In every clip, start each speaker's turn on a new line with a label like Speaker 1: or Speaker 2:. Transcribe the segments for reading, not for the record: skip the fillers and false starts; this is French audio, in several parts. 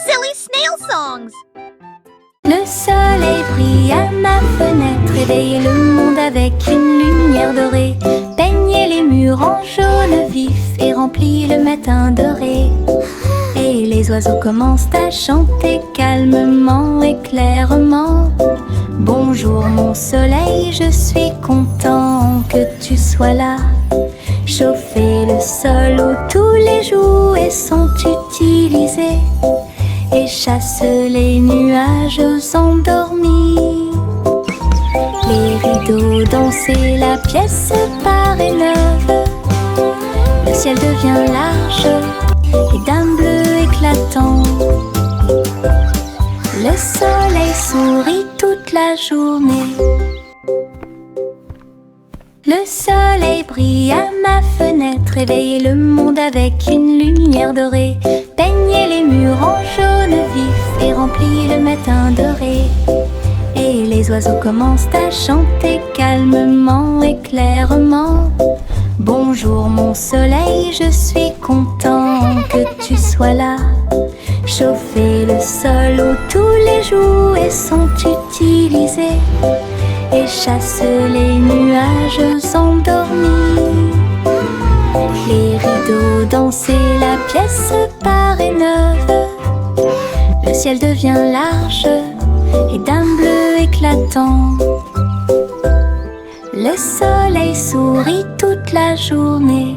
Speaker 1: silly snail songs.
Speaker 2: Le soleil brille à ma fenêtre, réveille le monde avec une lumière dorée. Peignez les murs en jaune vif et remplit le matin doré. Et les oiseaux commencent à chanter calmement et clairement. Bonjour mon soleil, je suis content que tu sois là. Chauffer le sol où tous les jouets sont utilisés et chasse les nuages endormis. Les rideaux dansent et la pièce paraît neuve. Le ciel devient large et d'un bleu éclatant. Le soleil sourit toute la journée. Le soleil brille à ma fenêtre, réveille le monde avec une lumière dorée. Peignez les murs en jaune vif et remplit le matin doré. Et les oiseaux commencent à chanter calmement et clairement. Bonjour mon soleil, je suis content que tu sois là. Chauffer le sol où tous les jouets sont utilisés et chasse les nuages endormis. Les rideaux dansent et la pièce paraît neuve. Le ciel devient large et d'un bleu éclatant. Le soleil sourit toute la journée.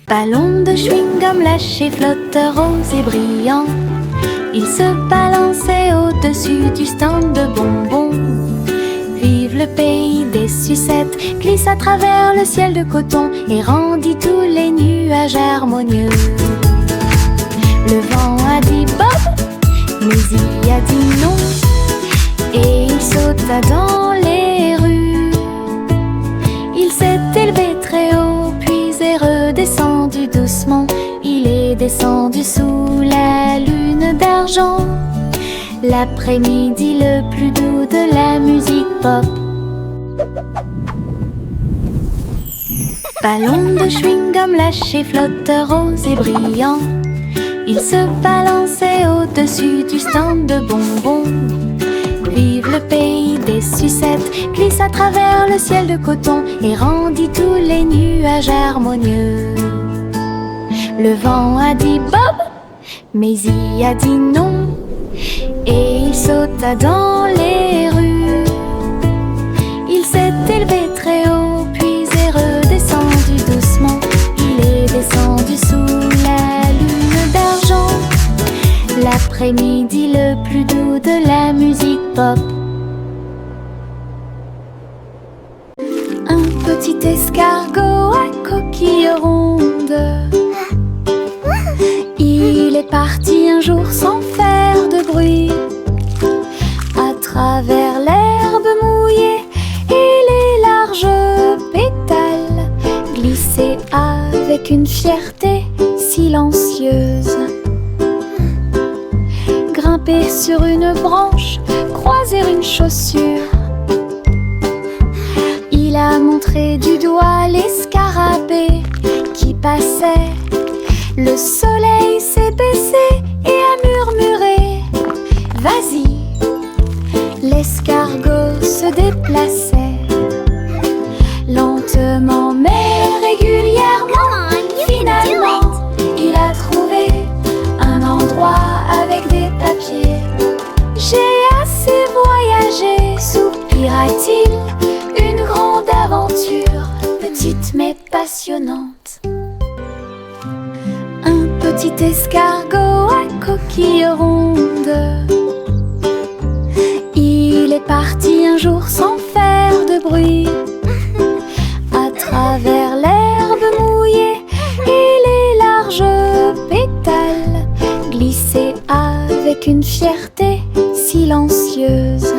Speaker 2: Ballon de chewing-gum lâché, flotteur rose et brillant. Il se balançait au-dessus du stand de bonbons. Vive le pays des sucettes, glisse à travers le ciel de coton et rendit tous les nuages harmonieux. Le vent a dit Bob, mais il a dit non. Et il sauta dans les rues. Il s'est élevé très haut, puis est redescendu doucement. Il est descendu sous la lune d'argent. L'après-midi le plus doux de la musique pop. Ballon de chewing-gum lâché, flotteur rose et brillant. Il se balançait au-dessus du stand de bonbons. Vive le pays des sucettes, glisse à travers le ciel de coton et rendit tous les nuages harmonieux. Le vent a dit Bob, mais il a dit non. Et il sauta dans les rues. Il s'est élevé très haut, puis est redescendu doucement. Il est descendu sous la lune d'argent. L'après-midi le plus doux de la musique pop. Un petit escargot à coquille ronde. Il est parti un jour sans faire de bruit, à travers l'herbe mouillée et les larges pétales, glisser avec une fierté silencieuse. Grimper sur une branche, croiser une chaussure. Il a montré du doigt les scarabées qui passaient. Le soleil s'est baissé et a murmuré Vas-y. L'escargot se déplaçait lentement mais régulièrement. Finalement, il a trouvé un endroit avec des papiers. J'ai assez voyagé, soupira-t-il. Une grande aventure, petite mais passionnante. Un petit escargot à coquille ronde. Il est parti un jour sans faire de bruit, à travers l'herbe mouillée et les larges pétales, glisser avec une fierté silencieuse.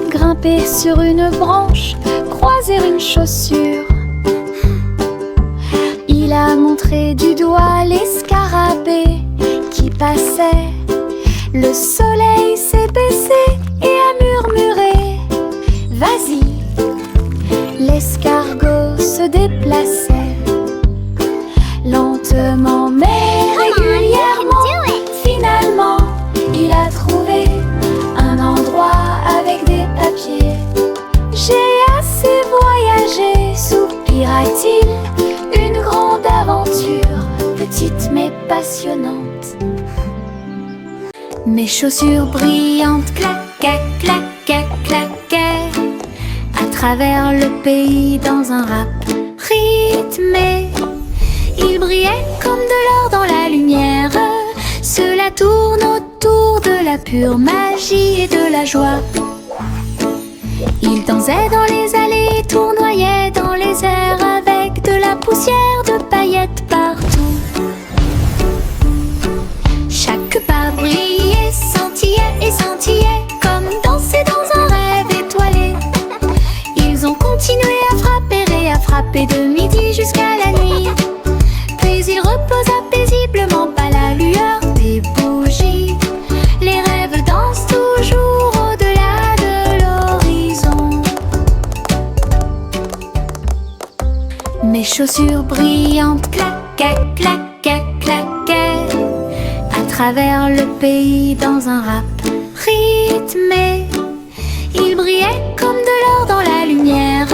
Speaker 2: Grimper sur une branche, croiser une chaussure. Il a montré du doigt les scarabées qui passaient. Le soleil s'est baissé et a murmuré Vas-y. L'escargot se déplaçait lentement s'accomplira-t-il une grande aventure, petite mais passionnante. Mes chaussures brillantes claquaient, claquaient, claquaient à travers le pays dans un rap rythmé. Ils brillaient comme de l'or dans la lumière. Cela tourne autour de la pure magie et de la joie. Ils dansaient dans les allées, tournoyaient dans les airs avec de la poussière de paillettes partout. Chaque pas brillait, scintillait et scintillait comme danser dans un rêve étoilé. Ils ont continué à frapper et à frapper de midi jusqu'à la nuit. Puis ils reposaient paisiblement pas la lueur des bougies. Les rêves dansent toujours au-delà de l'horizon. Mes chaussures brillantes claquaient, claquaient, claquaient à travers le pays dans un rap rythmé. Ils brillaient comme de l'or dans la lumière.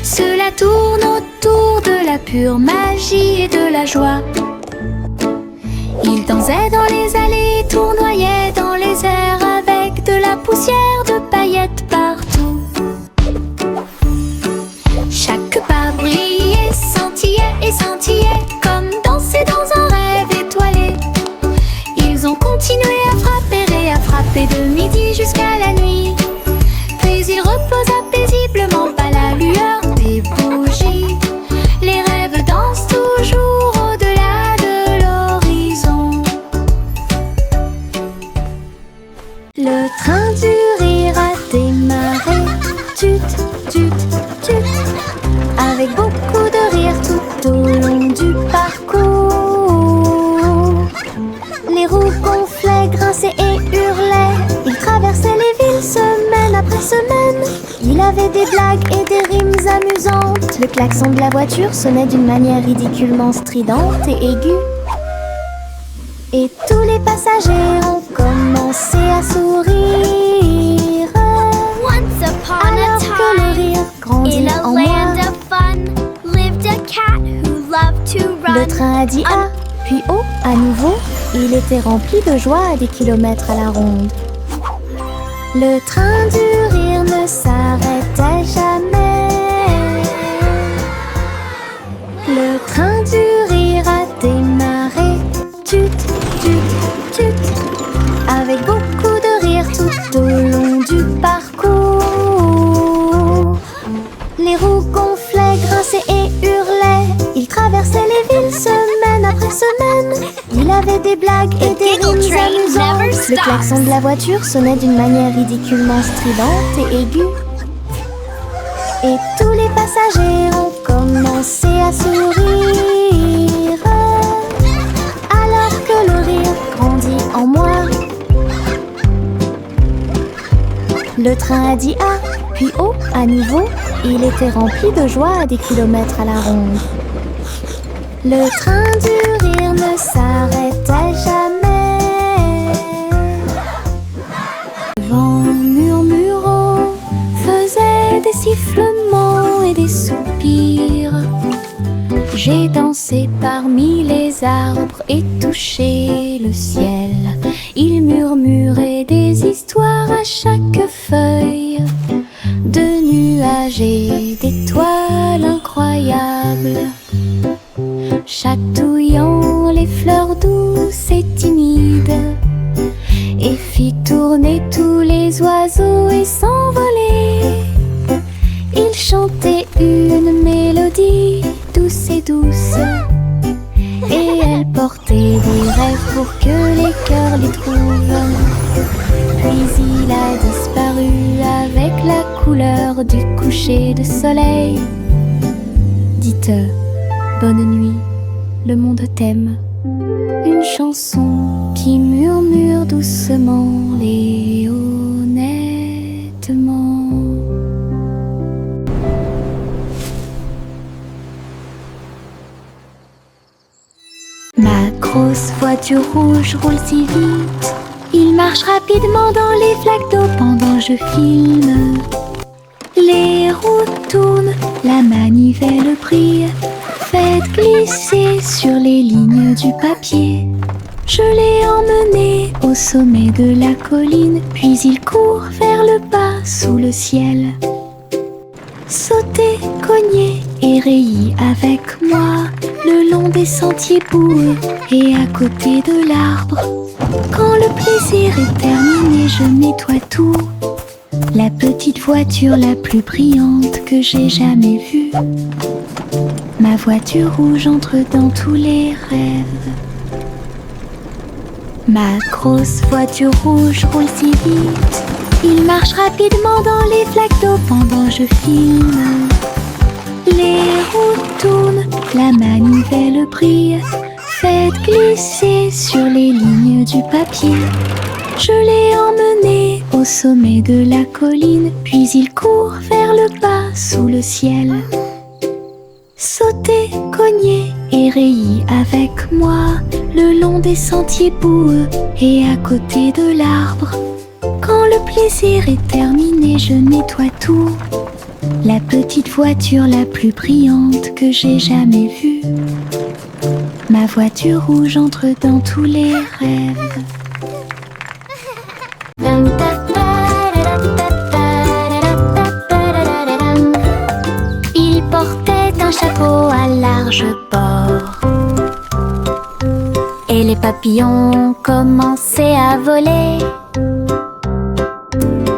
Speaker 2: Cela tourne autour de la pure magie et de la joie. Ils dansaient dans les allées, tournoyaient dans les airs avec de la poussière de paillettes partout. Chaque pas brillait, scintillait et scintillait comme danser dans un rêve étoilé. Ils ont continué à frapper et à frapper de midi jusqu'à la nuit. Puis ils reposaient paisiblement pas la lueur des bougies. Les rêves dansent toujours au-delà de l'horizon. Le train du rire a démarré. Tut, tut, tut. Avec beaucoup de rire tout au long du parcours. Les roues gonflaient, grinçaient et hurlaient. Ils traversaient les villes semaine après semaine. Il avait des blagues et des rimes amusantes. Le klaxon de la voiture sonnait d'une manière ridiculement stridente et aiguë. Et tous les passagers ont commencé à sourire.
Speaker 1: Once upon
Speaker 2: Alors
Speaker 1: a
Speaker 2: que le
Speaker 1: time,
Speaker 2: rire grandit
Speaker 1: in a
Speaker 2: en
Speaker 1: land
Speaker 2: moi.
Speaker 1: of fun, lived a cat who loved to run.
Speaker 2: Le train a dit A, puis O à nouveau. Il était rempli de joie à des kilomètres à la ronde. Le train du rire ne s'arrêtait jamais. Le train du rire a démarré. Tut, tut, tut. Avec beaucoup de rire tout au long du parcours. Les roues gonflaient, grinçaient et hurlaient. Il traversait les villes semaine après semaine. Il avait des blagues et des
Speaker 1: giggle
Speaker 2: rimes
Speaker 1: train
Speaker 2: amusantes.
Speaker 1: never
Speaker 2: Le
Speaker 1: stops.
Speaker 2: klaxon de la voiture sonnait d'une manière ridiculement stridente et aiguë. Et tous les passagers ont commencé à sourire. Alors que le rire grandit en moi. Le train a dit A, puis O à nouveau. Il était rempli de joie à des kilomètres à la ronde. Le train du rire ne s'arrêtait jamais. Le vent murmurant faisait des sifflements et des soupirs. J'ai dansé parmi les arbres et touché le ciel. Il murmurait des histoires à chaque feuille, de nuages et d'étoiles incroyables, chatouillant les fleurs douces et timides, et fit tourner tous les oiseaux et s'envoler. Il chantait une mélodie douce et douce, et elle portait des rêves pour que les cœurs les trouvent. Puis il a disparu avec la couleur du coucher de soleil. Dites bonne nuit, le monde t'aime. Une chanson qui murmure doucement et honnêtement. Ma grosse voiture rouge roule si vite. Il marche rapidement dans les flaques d'eau pendant que je filme. Les roues tournent, la manivelle brille. Faites glisser sur les lignes du papier. Je l'ai emmené au sommet de la colline, puis il court vers le bas sous le ciel. Sautez, cognez et rayez avec moi le long des sentiers boueux et à côté de l'arbre. Quand le plaisir est terminé, je nettoie tout. La petite voiture la plus brillante que j'ai jamais vue. Ma voiture rouge entre dans tous les rêves. Ma grosse voiture rouge roule si vite. Il marche rapidement dans les flaques d'eau pendant je filme. Les roues tournent, la manivelle brille. Faites glisser sur les lignes du papier. Je l'ai emmené au sommet de la colline, puis il court vers le bas sous le ciel. Sautez, cognez et rayez avec moi le long des sentiers boueux et à côté de l'arbre. Quand le plaisir est terminé, je nettoie tout. La petite voiture la plus brillante que j'ai jamais vue. Ma voiture rouge entre dans tous les rêves. Il portait un chapeau à large bord. Et les papillons commençaient à voler.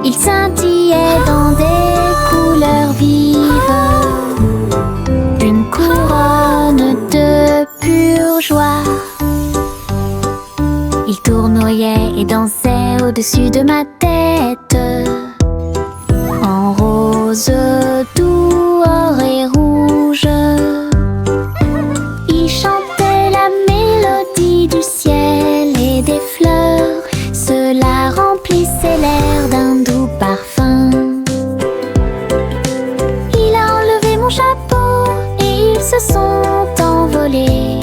Speaker 2: Ils scintillaient dans des couleurs vives, une couronne de pure joie. Ils tournoyaient et dansaient au-dessus de ma tête, en rose, doux, or et rouge. Ils chantaient la mélodie du ciel et des fleurs. Cela remplissait l'air d'un doux parfum. Il a enlevé mon chapeau et ils se sont envolés.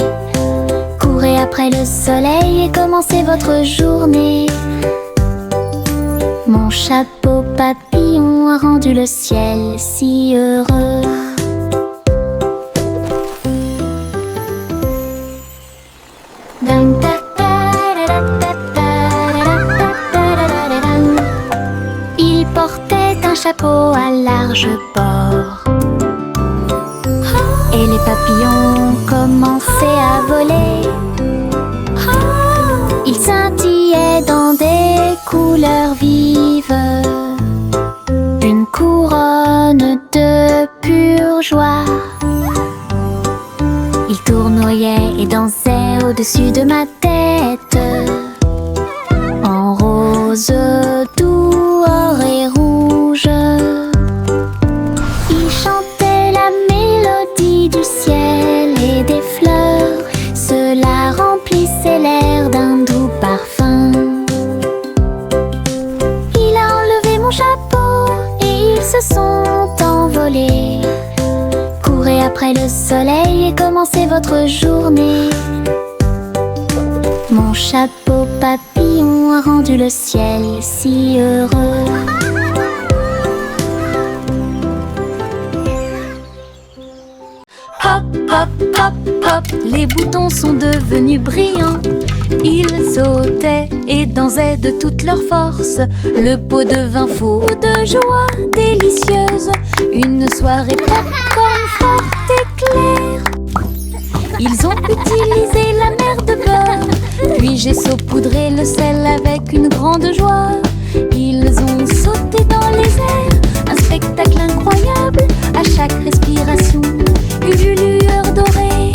Speaker 2: Courez après le soleil et commencez votre journée. Mon chapeau papillon a rendu le ciel si heureux. Il portait un chapeau à large bord. Et les papillons commençaient à voler. Ils scintillaient dans des couleurs vives, une couronne de pure joie. Ils tournoyaient et dansaient au-dessus de ma tête, en rose, doux, or et rouge. Ils chantaient la mélodie du ciel et des fleurs. Cela remplissait l'air d'un doux parfum. Il a enlevé mon chapeau et ils se sont envolés. Courez après le soleil et commencez votre journée. Mon chapeau papillon a rendu le ciel si heureux.
Speaker 3: Hop, hop, hop, hop, les boutons sont devenus brillants. Ils sautaient et dansaient de toute leur force. Le pot devint fou de joie délicieuse. Une soirée popcorn forte et claire. Ils ont utilisé la mer de beurre, puis j'ai saupoudré le sel avec une grande joie. Ils ont sauté dans les airs, un spectacle incroyable. À chaque respiration, une lueur dorée.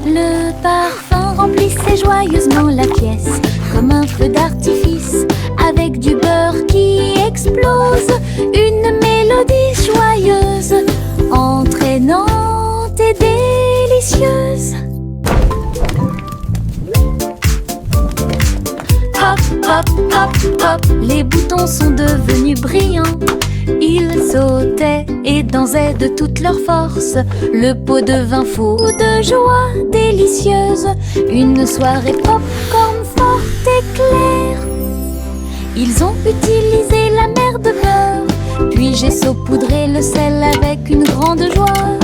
Speaker 3: Le parfum remplissait joyeusement la pièce, comme un feu d'artifice, avec du beurre qui explose. Une mélodie joyeuse, entraînante et délicieuse. Hop, hop, hop, hop, les boutons sont devenus brillants. Ils sautaient et dansaient de toute leur force. Le pot devint fou de joie délicieuse. Une soirée popcorn forte et claire. Ils ont utilisé la mer de beurre, Puis j'ai saupoudré le sel avec une grande joie.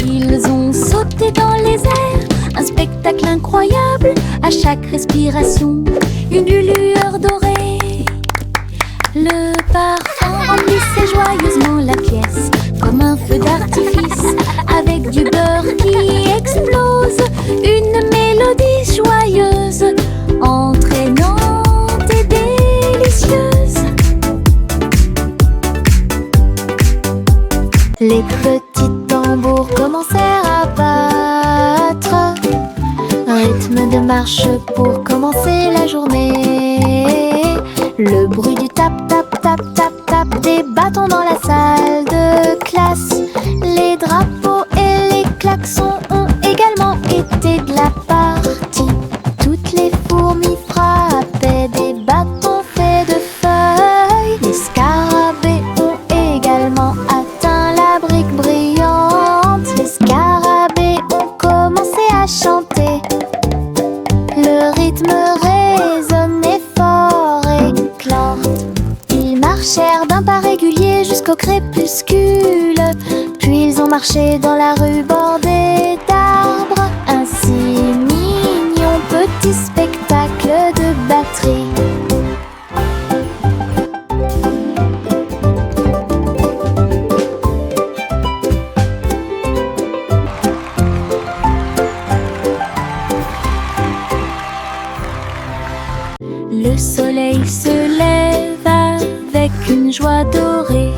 Speaker 3: Ils ont sauté dans les airs, un spectacle incroyable. À chaque respiration, une lueur dorée. Le parfum remplissait joyeusement la pièce, comme un feu d'artifice, avec du beurre qui explose. Une mélodie joyeuse, entraînante et délicieuse. Les petits tambours commencèrent à battre, rythme de marche pour commencer la journée. Le bruit du tap tap tap tap tap des bâtons dans la salle de classe. Les drapeaux et les klaxons ont également été de la partie. Toutes les fourmis frappaient des bâtons faits de feuilles. Les scarabées ont également atteint la brique brillante. Les scarabées ont commencé à chanter. Le rythme résonnait fort et clante. Ils marchèrent d'un pas régulier jusqu'au crépuscule. Puis ils ont marché dans la rue bordée d'arbres. Un si mignon petit spectacle de batterie. Le soleil se lève avec une joie dorée.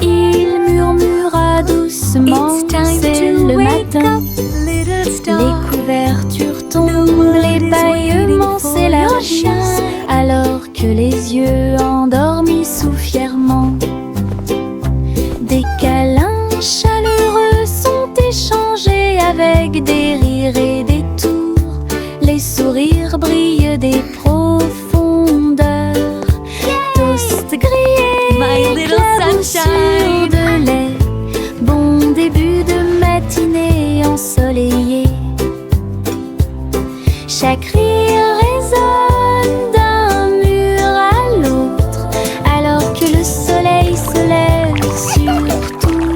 Speaker 3: Il murmura doucement, c'est le matin. Les couvertures tombent, les bâillements s'élargissent, alors que les yeux endormis soufflent fièrement. Des câlins chaleureux sont échangés avec des rires et des tours. Les sourires brillent des profondeurs. Toast grillé, éclaboussure de lait. Bon début de matinée ensoleillée. Chaque rire résonne d'un mur à l'autre, alors que le soleil se lève sur tout.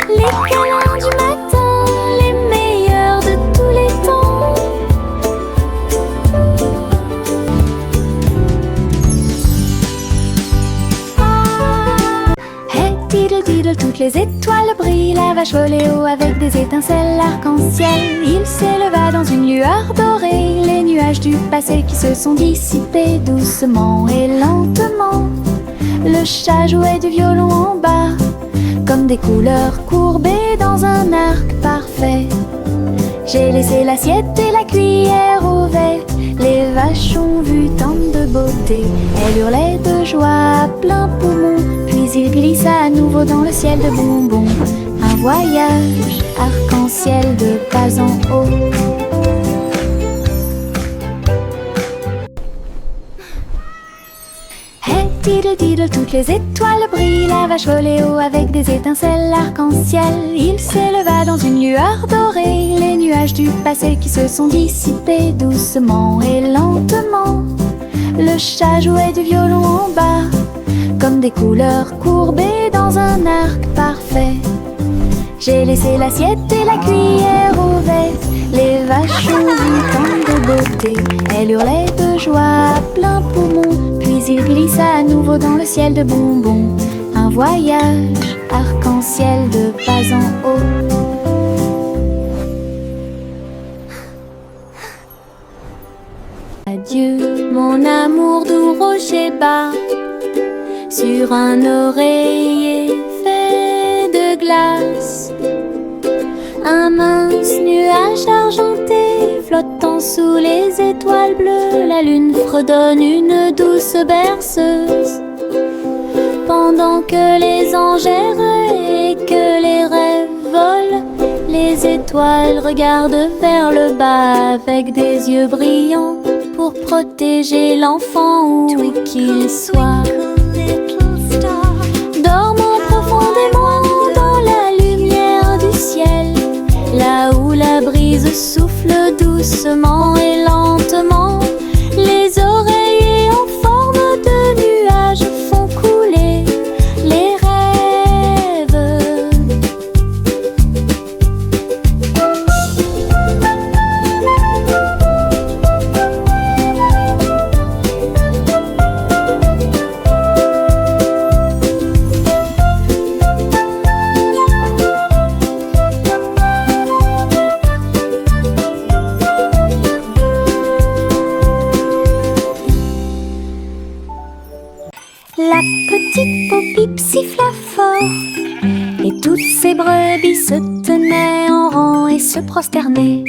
Speaker 3: Les câlins du matin, les meilleurs de tous les temps. Hey diddle diddle, toutes les étoiles brillent. La vache volait haut avec des étincelles arc-en-ciel. Il s'éleva dans une lueur dorée. Les nuages du passé qui se sont dissipés doucement et lentement. Le chat jouait du violon en bas, comme des couleurs courbées dans un arc parfait. J'ai laissé l'assiette et la cuillère ouvertes. Les vaches ont vu tant de beauté. Elles hurlaient de joie à plein poumon. Puis il glissa à nouveau dans le ciel de bonbons. Un voyage arc-en-ciel de pas en haut. Hey diddle diddle, toutes les étoiles brillent. La vache volait haut avec des étincelles arc-en-ciel. Il s'éleva dans une lueur dorée. Les nuages du passé qui se sont dissipés doucement et lentement. Le chat jouait du violon en bas, comme des couleurs courbées dans un arc parfait. J'ai laissé l'assiette et la cuillère ouvertes. Les vaches ont vu tant de beauté. Elles hurlaient de joie à plein poumon. Puis il glissa à nouveau dans le ciel de bonbons. Un voyage arc-en-ciel de pas en haut. Adieu mon amour doux rocher bas, sur un oreiller fait de glace. Un mince nuage argenté flottant sous les étoiles bleues. La lune fredonne une douce berceuse, pendant que les anges errent et que les rêves volent. Les étoiles regardent vers le bas avec des yeux brillants, pour protéger l'enfant où qu'il soit. Dormons profondément dans la lumière du ciel, là où la brise souffle doucement et lentement. Les oreillers en forme de nuages font
Speaker 2: siffla fort, et toutes ces brebis se tenaient en rang et se prosternaient.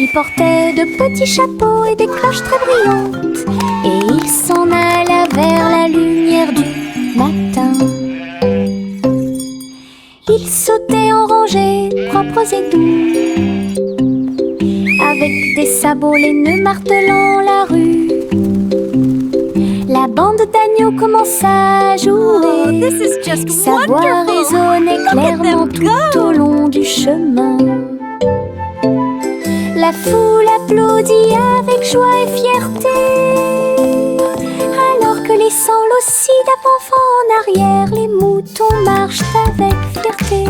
Speaker 2: Ils portaient de petits chapeaux et des cloches très brillantes, et ils s'en allaient vers la lumière du matin. Ils sautaient en rangées propres et doux, avec des sabots laineux martelant la rue. La bande d'agneaux commença à jouer. Sa voix résonnait clairement tout au long du chemin. La foule applaudit avec joie et fierté, alors que laissant l'ossi d'avant en arrière, les moutons marchent avec fierté.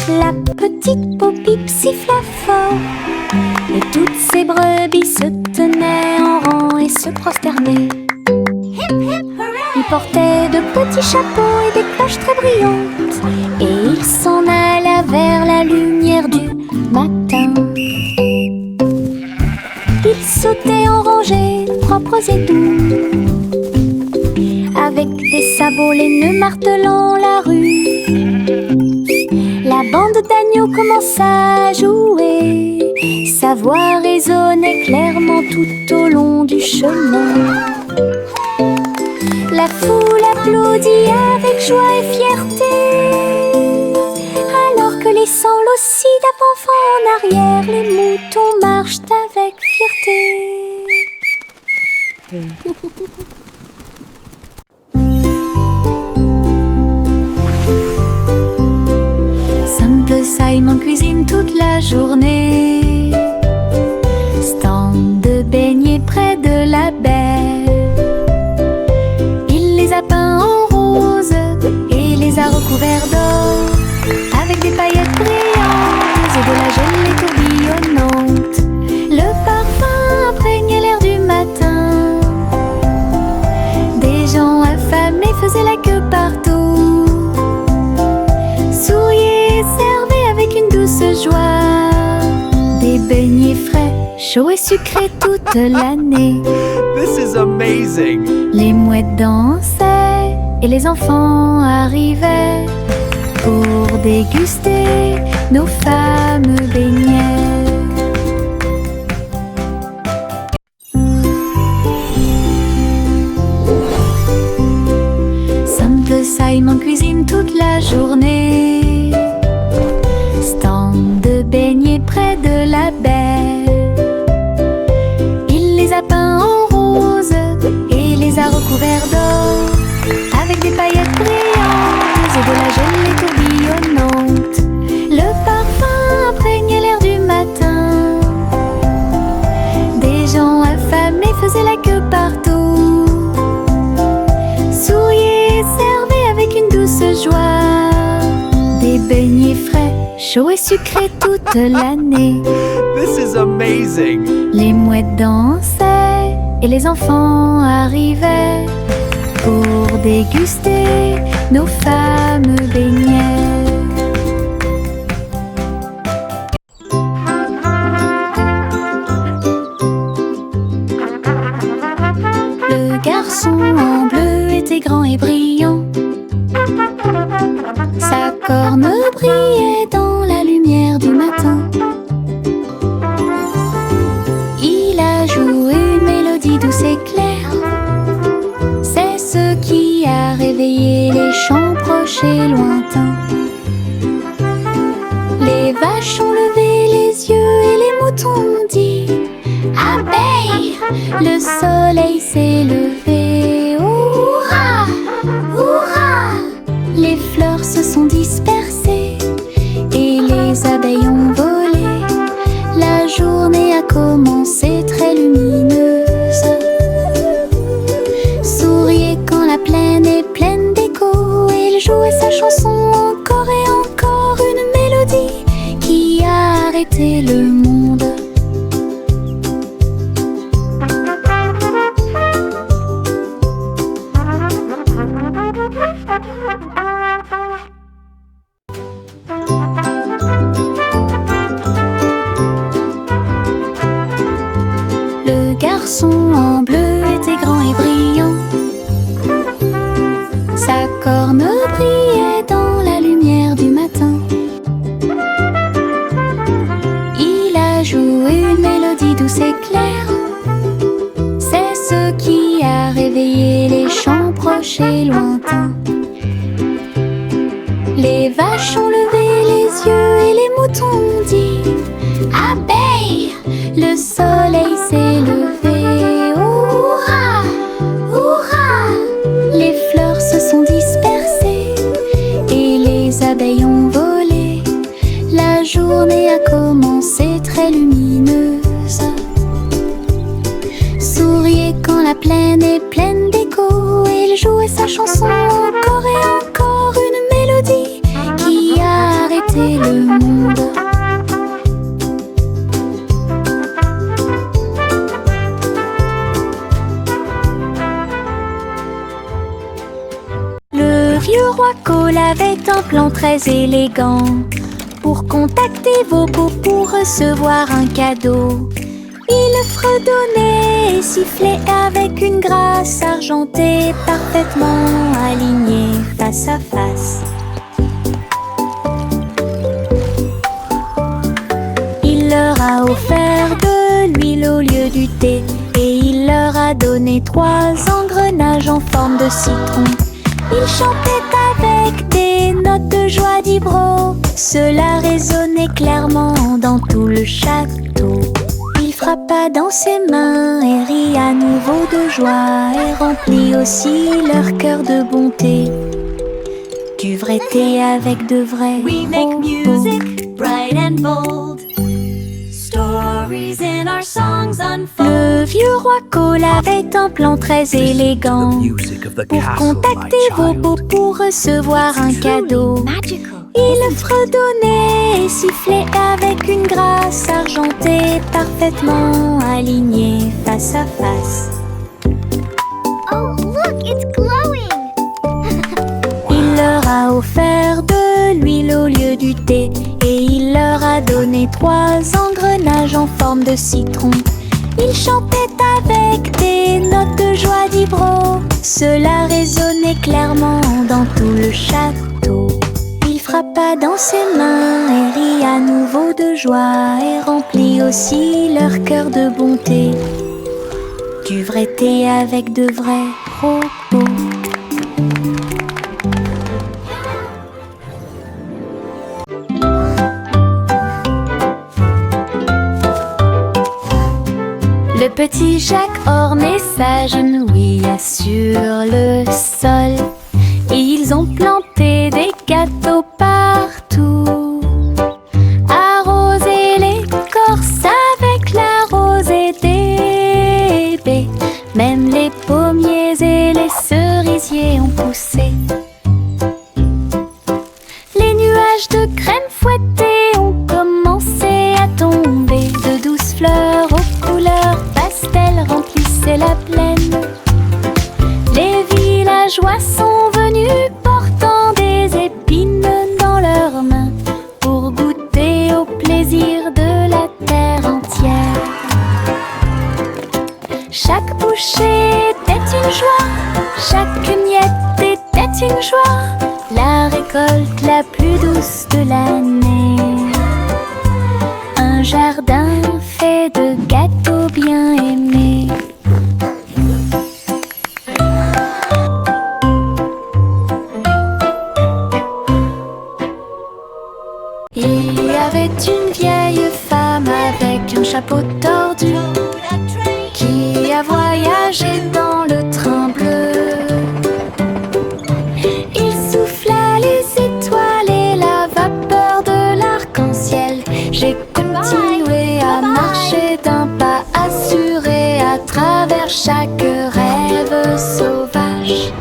Speaker 2: La petite Popip siffla fort, et toutes ces brebis se tenaient en rang et se prosternaient. Ils portaient de petits chapeaux et des cloches très brillantes, et ils s'en allaient vers la lumière du matin. Ils sautaient en rangées propres et doux, avec des sabots laineux martelant la rue. La bande d'agneaux commença à jouer, sa voix résonnait clairement tout au long du chemin. La foule applaudit avec joie et fierté, alors que laissant l'ossi d'avant en arrière, les moutons marchent avec fierté. Simple Simon cuisine toute la journée, stand de beignets près de la baie. Il les a peints en rose et les a recouverts d'or, avec des paillettes brillantes et de la gelée tourbillonnante. Le parfum imprégnait l'air du matin. Des gens affamés faisaient la queue partout, souriaient et servaient avec une douce joie des beignets frais, chauds et sucrés toute l'année.
Speaker 4: This is amazing!
Speaker 2: Les mouettes dansaient et les enfants arrivaient pour déguster nos fameux beignets. Simple Simon cuisine toute la journée, stand de beignets près de la baie. Il les a peints en rose et les a recouverts d'or, avec des paillettes brillantes et de la gelée tourbillonnante. Le parfum imprégnait l'air du matin. Des gens affamés faisaient la queue partout, souriaient et servaient avec une douce joie des beignets frais, chauds et sucrés toute l'année.
Speaker 4: This is amazing!
Speaker 2: Les mouettes dansaient et les enfants arrivaient pour déguster nos fameux beignets. Le garçon en bleu était grand et brillant, sa corne brillait dans la lumière du matin. Il a joué une mélodie douce et claire, c'est ce qui a réveillé les champs proches et lointains. Les vaches ont levé les yeux et les moutons ont dit abeille, le soleil s'est levé, hurrah, hurrah. Les fleurs se sont dispersées et les abeilles ont volé. La journée a commencé très lumineuse. Souriez quand la plaine est pleine d'écho, et il jouait sa chanson encore et encore, une mélodie qui a arrêté le monde. chanson en bleu était grand et brillant. Sa corne brillait dans la lumière du matin. Il a joué une mélodie douce et claire. C'est ce qui a réveillé les chants proches et lointains. Les vaches ont levé les yeux et les moutons ont dit abeille. Le soleil s'est levé, hurrah, hurrah. Les fleurs se sont dispersées et les abeilles ont volé. La journée a commencé très lumineuse. Souriez quand la plaine est pleine d'écho. Il jouait sa chanson encore et encore, une mélodie qui a arrêté le monde. Le vieux roi Cole avait un plan très élégant pour contacter vos beaux pour recevoir un cadeau. Il fredonnait et sifflait avec une grâce argentée, parfaitement alignée face à face. Il leur a offert de l'huile au lieu du thé et il leur a donné 3 engrenages en forme de citron. Il chantait avec des notes de joie d'Ibro. Cela résonnait clairement dans tout le château. Il frappa dans ses mains et rit à nouveau de joie et remplit aussi leur cœur de bonté. Du vrai thé avec de vrais
Speaker 3: We make
Speaker 2: propos.
Speaker 3: music bright and bold. Stories in our songs unfold.
Speaker 2: Le vieux roi Cole avait un plan très élégant pour contacter vos beaux pour recevoir un cadeau. Il fredonnait et sifflait avec une grâce argentée, parfaitement alignée face à face.
Speaker 1: Oh, look, it's glowing!
Speaker 2: Il leur a offert de l'huile au lieu du thé et il leur a donné 3 engrenages en forme de citron. Il chantait avec des notes de joie d'Ibro. Cela résonnait clairement dans tout le château. Il frappa dans ses mains et rit à nouveau de joie et remplit aussi leur cœur de bonté. Du vrai thé avec de vrais propos. Le petit Jacques ornait sa genouille sur le sol. Et ils ont planté des gâteaux partout. Arrosé l'écorce avec la rosée des baies. Même les pommiers et les cerisiers ont poussé. Les nuages de crème fouettée ont commencé à tomber. De douces fleurs aux couleurs pastel remplissaient la plaine. Les villageois sont venus portant des épines dans leurs mains pour goûter au plaisir de la terre entière. Chaque bouchée était une joie, chaque miette était une joie, la récolte la plus douce de l'année. Un jardin fait de gâteaux bien aimés. Il y avait une vieille femme avec un chapeau tordu qui a voyagé dans le train bleu. Il souffla les étoiles et la vapeur de l'arc-en-ciel. J'ai continué à marcher d'un pas assuré à travers chaque rêve sauvage.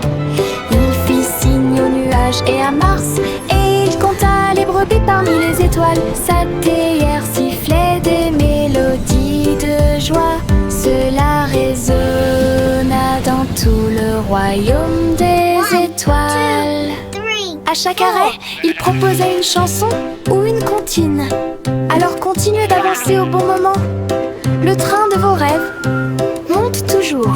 Speaker 2: Il fit signe aux nuages et à Mars et il compta les brebis parmi les étoiles. Sa théière sifflait des mélodies de joie. Cela résonna dans tout le royaume des étoiles. À chaque arrêt, il proposait une chanson ou une comptine. Alors continuez d'avancer au bon moment. Le train de vos rêves monte
Speaker 3: toujours.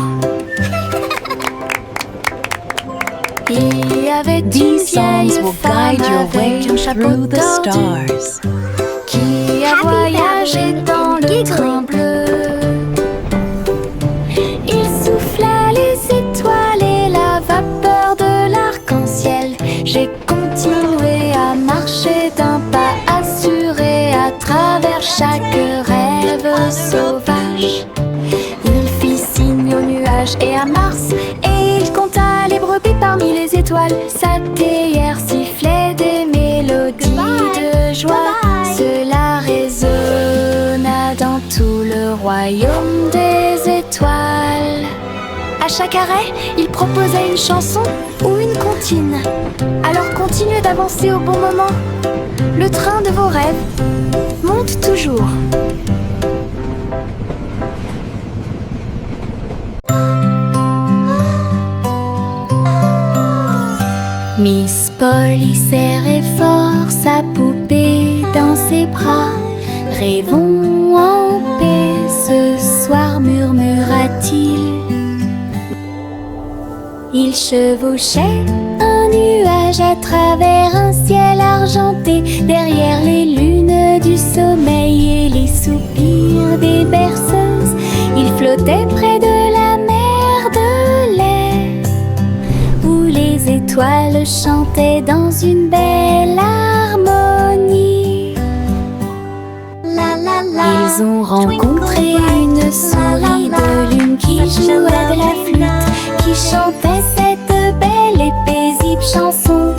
Speaker 3: Il y avait une
Speaker 5: These songs
Speaker 3: vieille
Speaker 5: will
Speaker 3: femme
Speaker 5: guide your way
Speaker 3: avec un chapeau
Speaker 5: through the
Speaker 3: tordu
Speaker 5: stars.
Speaker 3: qui a
Speaker 1: Happy
Speaker 3: voyagé
Speaker 1: Babylon
Speaker 3: dans le
Speaker 1: giggling.
Speaker 3: train bleu. Il soufflait les étoiles et la vapeur de l'arc-en-ciel. J'ai continué à marcher d'un pas assuré à travers chaque rêve sauvage. Il fit signe aux nuages et à Mars, et il compta les brebis parmi les étoiles. Sa théière sifflait des mélodies de joie. Cela résonna dans tout le royaume des étoiles. À chaque arrêt, il proposait une chanson ou une comptine. Alors continuez d'avancer au bon moment. Le train de vos rêves monte toujours. Miss Polly serrait fort sa poupée dans ses bras. Rêvons en paix ce soir, murmura-t-il. Il chevauchait un nuage à travers un ciel argenté, derrière les lunes du sommeil et les soupirs des berceuses. Il flottait près de la mer de lait, où les étoiles chantaient dans une belle harmonie. Ils ont rencontré une souris de lune qui jouait de la flûte, qui chantait cette belle et paisible chanson.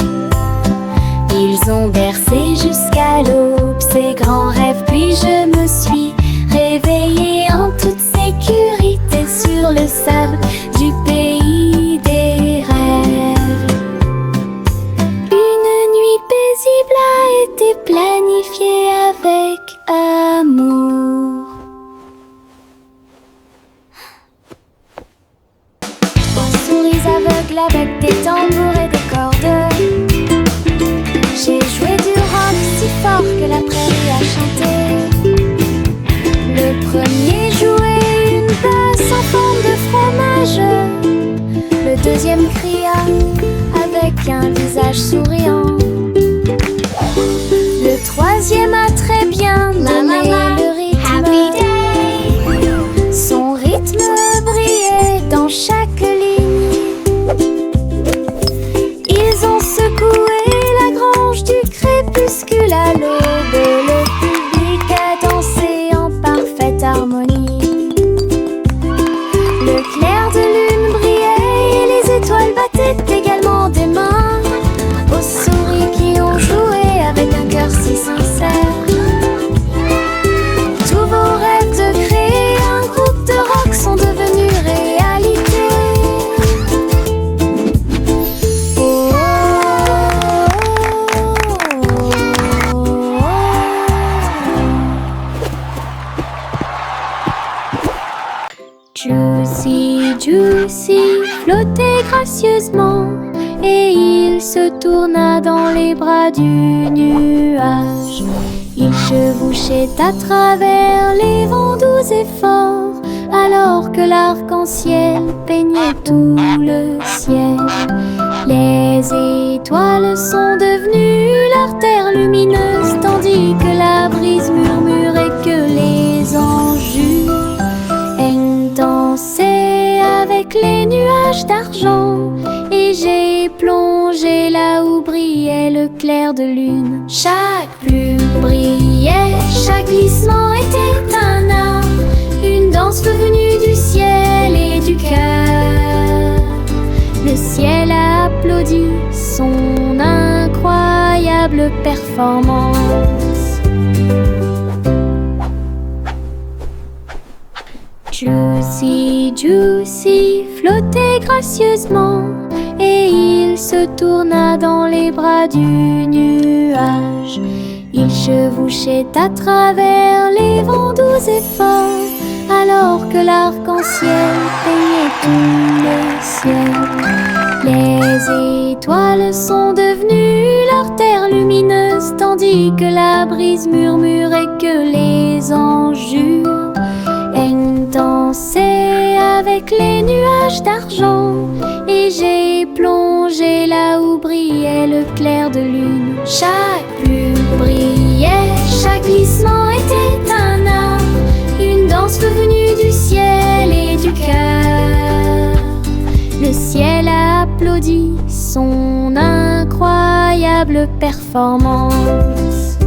Speaker 3: Ils ont bercé jusqu'à l'aube ces grands rêves, puis je me suis réveillée en toute sécurité sur le sable du pays des rêves. Une nuit paisible a été planifiée avec amour. Souris aveugles avec des tambours et des cordes, j'ai joué du rock si fort que la prairie a chanté. Le premier jouait une basse en forme de fromage, le deuxième cria avec un visage souriant. Le troisième a très bien donné le rythme. Son rythme brillait dans chaque ligne. Ils ont secoué la grange du crépuscule à l'aube, et le public a dansé en parfaite harmonie. Le clair de lune brillait et les étoiles battaient également des mains aux souris qui ont joué avec un cœur si sincère. Tous vos rêves de créer un groupe de rock sont devenus réalité. Oh, oh, oh, oh. Juicy, Juicy flottait gracieusement, et il se tourna dans les bras du nuage. Il chevauchait à travers les vents doux et forts, alors que l'arc-en-ciel peignait tout le ciel. Les étoiles sont devenues l'artère lumineuse, tandis que la brise murmurait que les anges dansaient avec les nuages d'argent. Et j'ai plongé là où brillait le clair de lune. Chaque plume brillait, chaque glissement était un art, une danse venue du ciel et du cœur. Le ciel a applaudi son incroyable performance. Juicy, Juicy flottait gracieusement, et il se tourna dans les bras du nuage. Il chevauchait à travers les vents doux et forts, alors que l'arc-en-ciel peignait tout le ciel. Les étoiles sont devenues l'artère lumineuse, tandis que la brise murmurait que les anges dansaient avec
Speaker 2: avec les nuages d'argent, et j'ai plongé là où brillait le clair de lune. Chaque plume brillait, chaque glissement était un art, une danse venue du ciel et du cœur. Le ciel a applaudi son incroyable performance.